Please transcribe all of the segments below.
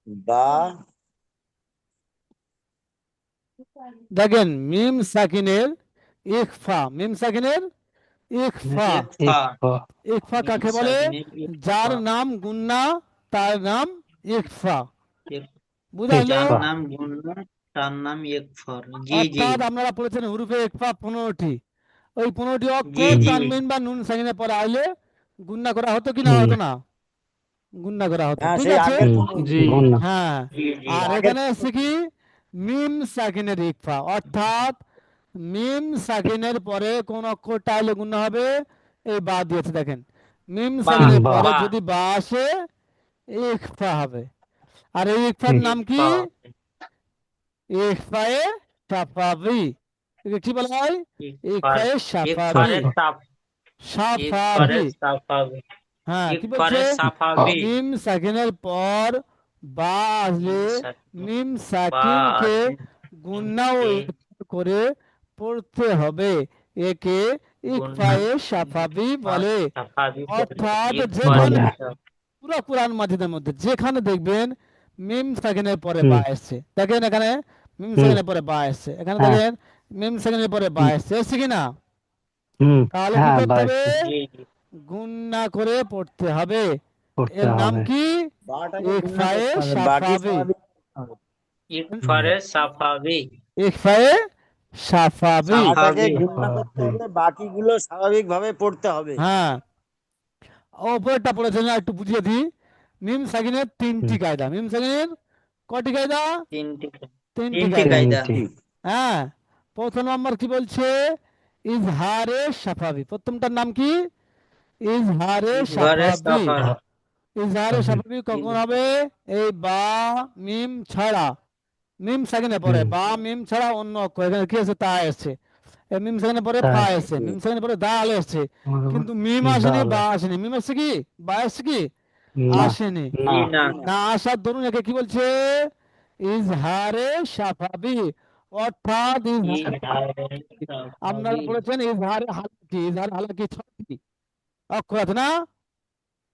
বা দেখেন মিম সাকিনের ইখফা, মিম সাকিনের ইখফা। ইকফা। ইখফা মিম কাকে বলে? সাকিনের যার ইকফা। নাম গুন্না তার নাম ইখফা। ইক- বুঝাইলো? যার নাম গুন্না তার নাম ইকফার। জি জি অর্থাৎ আপনারা পড়েছেন হুরুফে ইখফা 15টি। ওই 15টি জি অক্ষর জি তানবিন বা নুন সাকিনের পরে আইলে গুন্না করা হতো কি না হুম হতো না? গুন্না করা হতো, হ্যাঁ, ঠিক সেই আছে। আগের জি না। হ্যাঁ, জি জি আর আগের এখানে এসছে কি মিম সাকিনের ইকফা, অর্থাৎ মিম সাকিনের পরে কোন অক্ষরটা আইলে গুন্না হবে? এই বা দিয়েছে দেখেন, মিম বা সাকিনের বা পরে বা যদি বা আসে ইকফা হবে। আর এই ইকফার হুম, নাম কি? ইকফা। ইকফায়ে সাফাবি। একে কি বলা হয়? ইকফার ইকফায়ে সাফাবি। ইকফারে সাফ ইকফারে সাফাবি। সাফাবি। হ্যাঁ, কি বলছে? ইকফারে সাফাবি। মিম সাকিনের পর বা মিম আসলে সাকিন মিম বা সাকিনকে আসলে গুণনা ও মিমকে ইফতার করে পড়তে হবে। একে গুন্না ইকফায়ে সাফাবি বা বলে। সাফাবি বলে। অর্থাৎ ইকফারে যেখানে বলে। পুরো কোরআন মাজিদের মধ্যে যেখানে দেখবেন মিম সাকিনের পরে হুম বা এসছে, দেখেন এখানে মিম হুম সাকিনের পরে বা এসছে, এখানে হ্যাঁ দেখেন মিম সাকিনের পরে বা হুম এসছে, এসছে কিনা? হুম তাহলে কি হ্যাঁ করতে হবে? বাস জি জি গুণনা করে পড়তে হবে। করতে এর নাম হবে। কি? বাটাকে গুণনা ইকফায়ে করতে হবে, বাকি সাফাবি। স্বাভাবিক করতে হবে। হুম ইকফারে সাফাবি। ইকফায়ে সাফাবি। বাটাকে সাফাবি গুণনা করতে হবে, বাকিগুলো স্বাভাবিকভাবে পড়তে হবে। হ্যাঁ, ওপরেরটা পড়েছে না, একটু বুঝিয়ে দিই। মিম সাকিনের হুম, তিনটি কায়দা। মিম সাকিনের কয়টি কায়দা? তিনটি তিনটি তিনটি কায়দা। কায়দা। তিনটি। হ্যাঁ, প্রথম নম্বর কি বলছে? ইজহারে সাফাবি। প্রথমটার নাম কি? ইজহারে ইকফারে সাফাবি। সাফা ইজহারে সাফাবি। সাফাবি কখন হবে? এই বা মিম ছাড়া, মিম সাকিনের পরে হুম বা মিম ছাড়া অন্য অক্ষর, এখানে কি আছে? তা এসছে। মিম সেখানে পরে ফা তাই এসছে, মিম সেখানে পরে দাল এসছে, কিন্তু মিম হুম, আসেনি, দাল বা আছে। আসেনি। মিম আসছে কি? বা আসছে কি? না আসেনি। না। জি না। জি না। না আসার দরুন একে কি বলছে? ইজহারে সাফাবি। অর্থাৎ ইকফারে আপনারা সাফাবি। পড়েছেন ইজহারে হালাকি। ইজহারে হালাকি 6টি অক্ষর আছে না?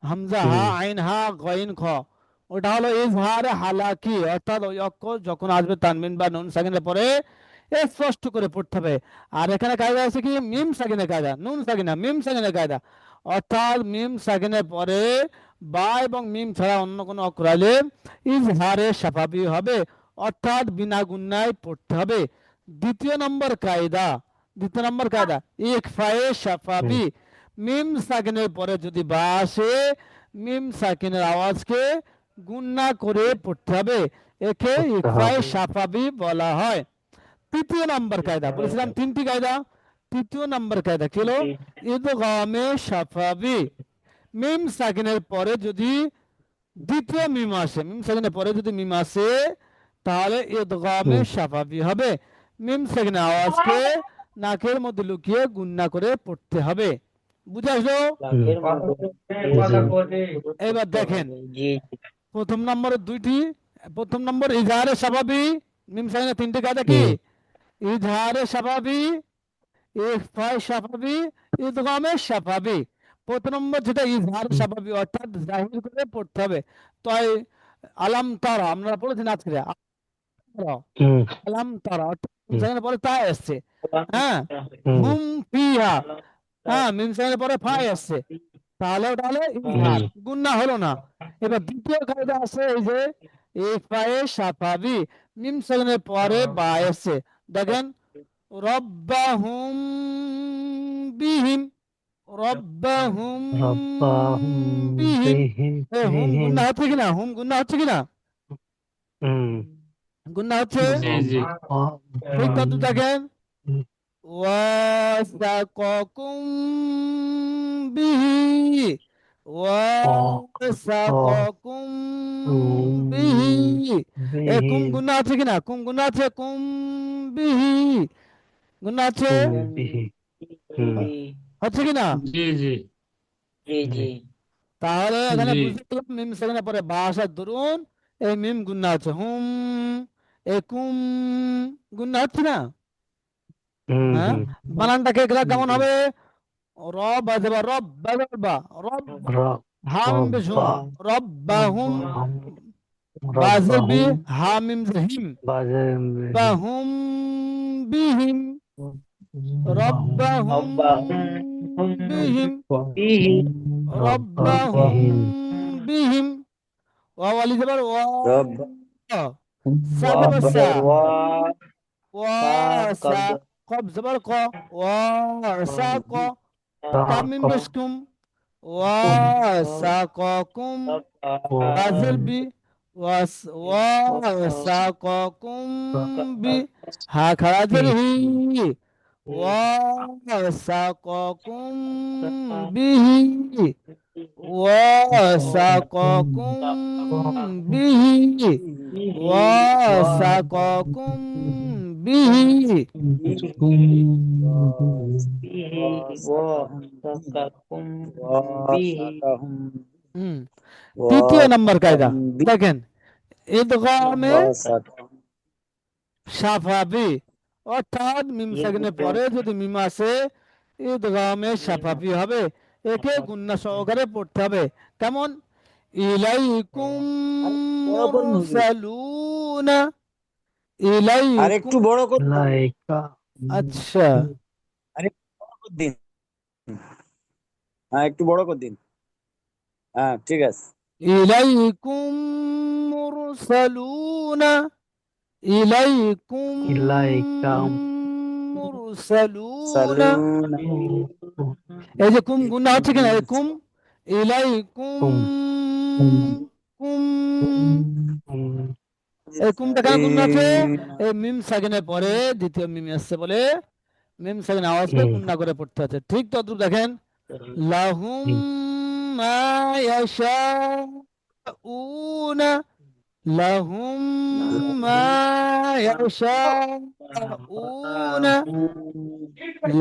হামজা, হা, হুম আইন, হা, গইন, খ। ওটা হলো ইজহারে হালাকি, অর্থাৎ ওই অক্ষর যখন আসবে তানবিন বা নুন সাকিনের পরে স্পষ্ট করে পড়তে হবে। আর এখানে কায়দা আছে কি? মিম সাকিনের কায়দা, নুন সাকিনা, মিম সাকিনের কায়দা। অর্থাৎ মিম সাকিনের পরে বা এবং মিম ছাড়া অন্য কোনো অক্ষর আইলে ইজহারে সাফাবি হবে, অর্থাৎ বিনা গুন্নায় পড়তে হবে। দ্বিতীয় নম্বর কায়দা, দ্বিতীয় নম্বর কায়দা ইকফায়ে হুম সাফাবি। মিম সাকিনের পরে যদি বা আসে, মিম সাকিনের আওয়াজকে গুণনা করে পড়তে হবে। একে করতে ইকফায়ে হবে। সাফাবি বলা হয়। তৃতীয় নম্বর কায়দা, বলেছিলাম তিনটি কায়দা। তৃতীয় নম্বর কায়দা কি হলো? জি ইদগামে সাফাবি। মিম সাকিনের পরে যদি দ্বিতীয় মিম আসে, মিম সাকিনের পরে যদি মিম আসে, তাহলে ইদগামে হুম সাফাবি হবে। মিম সাকিনের আওয়াজকে নাকের মধ্যে লুকিয়ে গুণনা করে পড়তে হবে। বুঝে আসলো? হুম এর মধ্যে জি এবার করতে দেখেন হবে। জি জি প্রথম নম্বরের দুইটি। প্রথম নম্বর ইজহারে স্বাভাবি, মিম সাকিনের তিনটি কায়দা কি? হুম ইজহারে স্বাভাবি, ইখফায়ে স্বাভাবি, ইদগামে স্বাভাবি। প্রথম নম্বর যেটা ইজহার হুম স্বাভাবি, অর্থাৎ জাহির করে পড়তে হবে। তাই আলাম তারা আমরা পড়েছি না আজকে, হুম আলাম তারা অর্থাৎ মিম হুম সাকিনের পরে তা এসছে। হ্যাঁ, হুম হুম ফিহা। হ্যাঁ, মিম সাকিনের পরে ফা এসছে, তাহলে ওটা হলো হুম ইজহার, গুন্না হলো না। এবার দ্বিতীয় কায়দা আছে এই যে ইফায়ে সাফাবি, মিম সাকিনের পরে বা এসছে। দেখেন রব্বাহুম বিহিম, রব্বাহুম রব্বাহুম বিহিম। বিহিম এ হুম বিহিম। গুন্না হচ্ছে কিনা? হুম গুন্না হচ্ছে কিনা? হুম গুন্না হচ্ছে। জি জি ঠিক রব্বাহুম তত দেখেন ওয়াসাকাকুম বিহি, ওয়াসাকাকুম বিহি। এ কুম বিহিম গুন্না আছে কিনা? কুম গুন্না আছে, কুম বিহি গুন্না আছে, বিহি। হুম হচ্ছে কিনা? জি জি জি জি জি তাহলে এখানে জি বুঝতে পারলাম মিম সেখানে পরে বা আসার দরুন এই মিম গুন্না আছে। হুম, এ কুম গুন্না হচ্ছে না? হুম হ্যাঁ, হুম বানানটা কেমন জি। হবে? রব বাজবা, রব বাজবা, রব, হাম বেশুম, রব্বা রব্বাহুম। রব্বাহুম বাজের বি ربهم হা মিম হিম بعدهم বাহুম বিহিম রব্বাহুম ربهم বিহিম به রব্বাহুম ربهم বিহিম ওয়ালি জবর ওয়া রব সা واو জবর সা زبر وا ওয়া سا সা قبض কব জবর ক ওয়া সা ক কাম মিম ساق পেশকুম ওয়া সা ক কুম বাজের বি ওয়াস ওয়া সা ক কুম বি হা খারাজের হি ওয়া সা ক কুম বিহি ওয়া সা ক কুম বিহি ওয়া সা ক কুম বিহি ووثقكم به ওয়াসাকাহুম হুম তৃতীয় নম্বর কায়দা ওয়াসাকাহুম দেখেন ইদগামে ওয়াসাকাহুম সাফাবি অর্থাৎ মিম সাকিনের পরে যদি মিম আসে ইদগামে সাফাবি হবে একে গুন্না সহকারে পড়তে হবে কেমন ইলাইকুম বড় করুন হুজুর মুরসালুনা আর একটু ইলাইকুম বড় করুন أولئك আচ্ছা আর একটু বড় করে দিন হ্যাঁ একটু বড় করে দিন হ্যাঁ ঠিক আছে ইলাইকুম মুরসালুনা ইলাইকুম إليك মুরসালুনা সালুন এই যে কুম গুন্না হচ্ছে কিনা এই কুম ইলাইকুম কুম এই কুমটা কেন গুন্না আছে এই মিম সাকিনের পরে দ্বিতীয় মিম আসছে বলে মিম সাকিন আওয়াজ পেয়ে গুন্না করে পড়তে আছে ঠিক তদ্রুপ দেখেন লাহুম মা ইয়াশাউনা লাহুম মা ইয়াশাউনা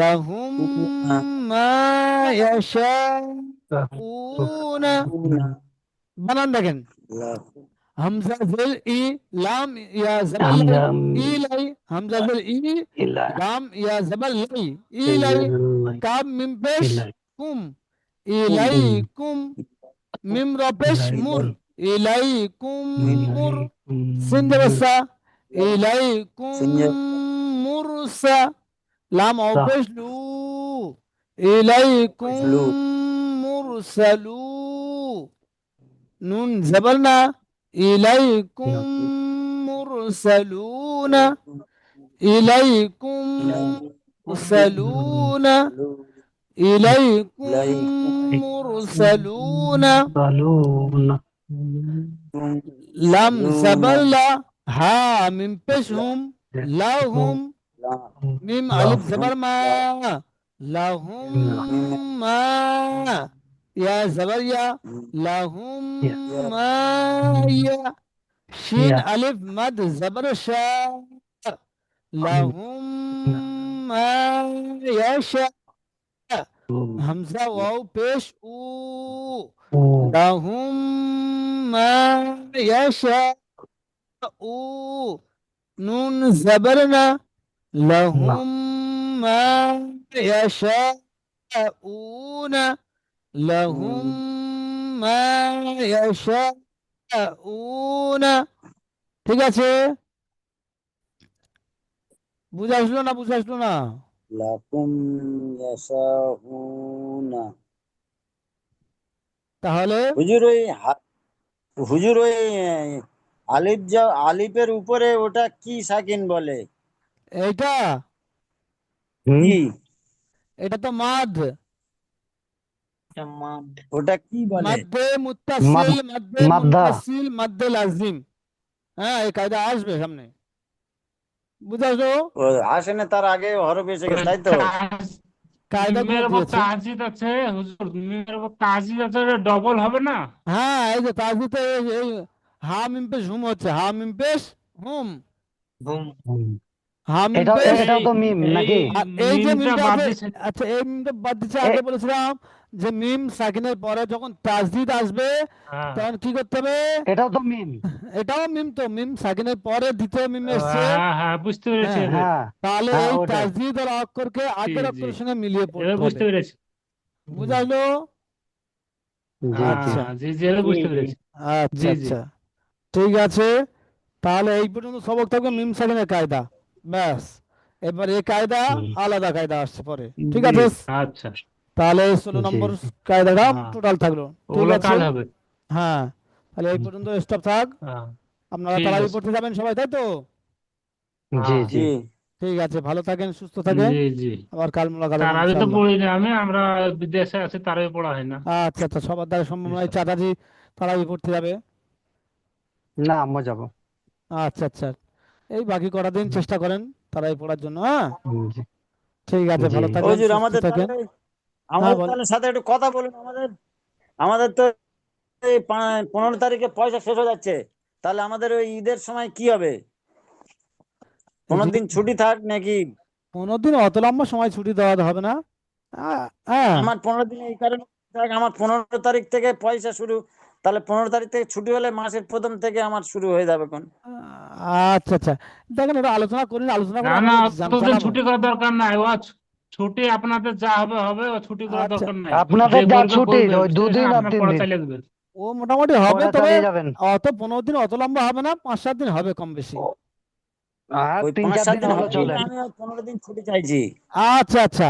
লাহুম মা ইয়াশাউনা বানান দেখেন হামজা জেল ই লাম ইয়া জবর লাই ইলাই হামজা জেল ই إلى লাম ইয়া জবর লাই ইলাই কাব মিম পেশ কুম ইলাইকুম মিম র পেশ মুর ইলাইকুম মুর সিন জবসা ইলাইকুম মুরসা লাম ও পেশ লু ইলাইকুম লু মুরসালু নুন জবর না ইলাইকুম মুরসালুনা ইলাইকুম মুরসালুনা ইলাইকুম মুরসালুনা صالون লাম জবর লা হা মিম পেশ হুম লাহুম মিম আলিফ জবর মা লাহুম মা ইয়া জবর ইয়া লাহুম মা ইয়া শিন আলিফ মাদ জবর শা লাহুম মা ইয়াশা হামজা ওয়াও পেশ উ লাহুম মা ইয়াশা উ নুন জবর না লাহুম মা ইয়াশাউনা লাহুম মা ইয়াশাউনা ঠিক আছে বুঝে আসলো না বুঝে আসলো না লাকুম ইয়াশাউনা তাহলে হুজুর ওই হুজুর ওই আলিফ যা আলিফের উপরে ওটা কি সাকিন বলে এইটা কি এটা তো মাদ جماد ওটা কি বলে মাদ্দে মুত্তাসিল মাদ্দে মাদ্দা। মুনফাসিল মাদ্দে লাজিম হ্যাঁ এই কায়দা আসবে সামনে বুঝে আসলো ও আসে না তার আগে হরফ এসে গেছে তাই তো কায়দা মিমের করে উপর দিয়েছে তাজিদ আছে হুজুর, মিমের উপর তাজিদ আছে, ডবল হবে না? হ্যাঁ এই যে তাজিতে এই হা মিম পেশ হুম হচ্ছে হা মিম পেশ হুম هم হা মিম এটাও পেশ এটাও তো মিম নাকি আর এই যে মিমটা মিমটা বাদ আছে দিছে। আচ্ছা এই মিমটা বাদ দিচ্ছে আগে বলেছিলাম যে মিম সাকিনের পরে যখন তাজদিদ আসবে হ্যাঁ তখন কি করতে হবে এটাও তো মিম এটাও মিম তো মিম সাকিনের পরে দ্বিতীয় মিম এসছে হ্যাঁ হ্যাঁ বুঝতে পেরেছি হ্যাঁ, এবার। হ্যাঁ তাহলে হ্যাঁ, এই ওটাই। তাজদিদ আর অক্ষরকে আগের জি, অক্ষরের জি। সঙ্গে মিলিয়ে এবার পড়তে বুঝতে হবে পেরেছি। বুঝাইলো জি জি আচ্ছা হ্যাঁ জি জি এবার বুঝতে পেরেছি। আচ্ছা জি, জি। আচ্ছা ঠিক আছে, তাহলে এই পর্যন্ত সবক থাকবে মিম সাকিনের কায়দা, ব্যাস। এবার এই কায়দা হুম, আলাদা কায়দা আসছে পরে, ঠিক জি আছে। আচ্ছা। তাহলে 16 জি নম্বর কায়দাটা হ্যাঁ টোটাল থাকলো, ঠিক ওগুলো আছে। কাল হবে। হ্যাঁ, তাহলে এই পর্যন্ত স্টপ থাক। হ্যাঁ আপনারা ঠিক তারাবি আছে। পড়তে যাবেন সবাই, তাই তো? জি হ্যাঁ জি জি। ঠিক আছে, ভালো থাকেন, সুস্থ থাকেন, জি জি। আবার কাল মোলাকাত হবে তারাবি তো ইনশাআল্লাহ। পড়ি না আমরা বিদেশে আছি, তারাবি পড়া হয় না। আচ্ছা আচ্ছা, সবার দ্বারা সম্ভব নয়, চাচাজি তারাবি পড়তে যাবে। না আম্মু যাবো। আচ্ছা আচ্ছা, এই বাকি কটা দিন চেষ্টা করেন তারাবি পড়ার জন্য, হ্যাঁ। জি ঠিক আছে, জি ভালো থাকেন, হুজুর সুস্থ আমাদের থাকেন। তাহলে হ্যাঁ আমাদের বল। তাহলে সাথে একটু কথা বলুন। আমাদের আমাদের তো এই 15 তারিখে পয়সা শেষ হয়ে যাচ্ছে, তাহলে আমাদের ওই ঈদের সময় কি হবে? এই 15 দিন ছুটি থাক নাকি? 15 দিন অত লম্বা সময় ছুটি দেওয়া হবে না। হ্যাঁ। আমার 15 দিন এই কারণে থাক, আমার 15 তারিখ থেকে পয়সা শুরু, তাহলে 15 তারিখ থেকে ছুটি হলে মাসের প্রথম থেকে আমার শুরু হয়ে যাবে কোন? আচ্ছা আচ্ছা, দেখেন ওটা আলোচনা করি, আলোচনা না করে না, আপনাকে অতদিন জানাবো। ছুটি করার দরকার নাই। ও ছুটি আপনাদের যা হবে হবে, ও ছুটি করার আচ্ছা, দরকার নাই। যে আপনাদের যা পড়বে ছুটি পড়বে, ওই বুঝতে পেরেছেন? 2 দিন আর আপনার 3 পড়া দিন চালিয়ে দেবেন। ও মোটামুটি হবে, পড়া তবে চালিয়ে যাবেন। অত 15 দিন অত লম্বা হবে না, 5-7 দিন হবে কম বেশি। আর ওই 3-4 5-7 দিন দিন হলে হবে চলে। বলে আমি আর 15 দিন ছুটি চাইছি। আচ্ছা আচ্ছা,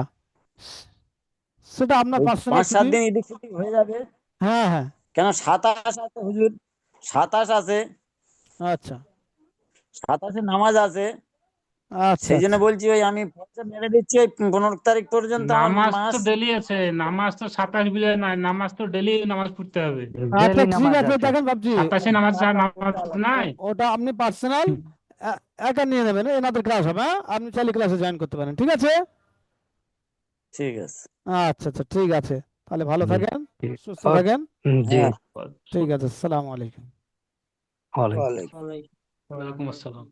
সেটা আপনার ওই পার্সোনাল 5-7 ছুটি। দিন এদিক ছুটি হয়ে যাবে। হ্যাঁ হ্যাঁ। কেন 27 আছে হুজুর, 27 আছে, আচ্ছা 27-এ নামাজ আছে। আচ্ছা সেই জন্য আচ্ছা। বলছি ওই আমি পয়সা মেরে দিচ্ছি ওই 15 তারিখ পর্যন্ত আমার নামাজ তো মাস। ডেলি আছে, নামাজ তো 27 বিলে নাই, নামাজ তো ডেলি নামাজ পড়তে হবে। আচ্ছা ডেলি ঠিক নামাজ আছে, আছে। দেখেন ভাবছি 27-এ নামাজ নামাজ আল্লাহ। পড়তে নাই। ওটা আপনি পার্সোনাল একা নিয়ে নেবেন, এনাদের ক্লাস হবে, হ্যাঁ? আপনি চাইলে ক্লাসে জয়েন করতে পারেন, ঠিক আছে। ঠিক আছে। আচ্ছা আচ্ছা, ঠিক আছে, তাহলে ভালো জি থাকেন, জি সুস্থ ও, থাকেন। জি হ্যাঁ। ঠিক আছে, আসসালামু আলাইকুম। ওয়ালাইকুম। ওয়ালাইকুম। ওয়ালাইকুম আসসালাম।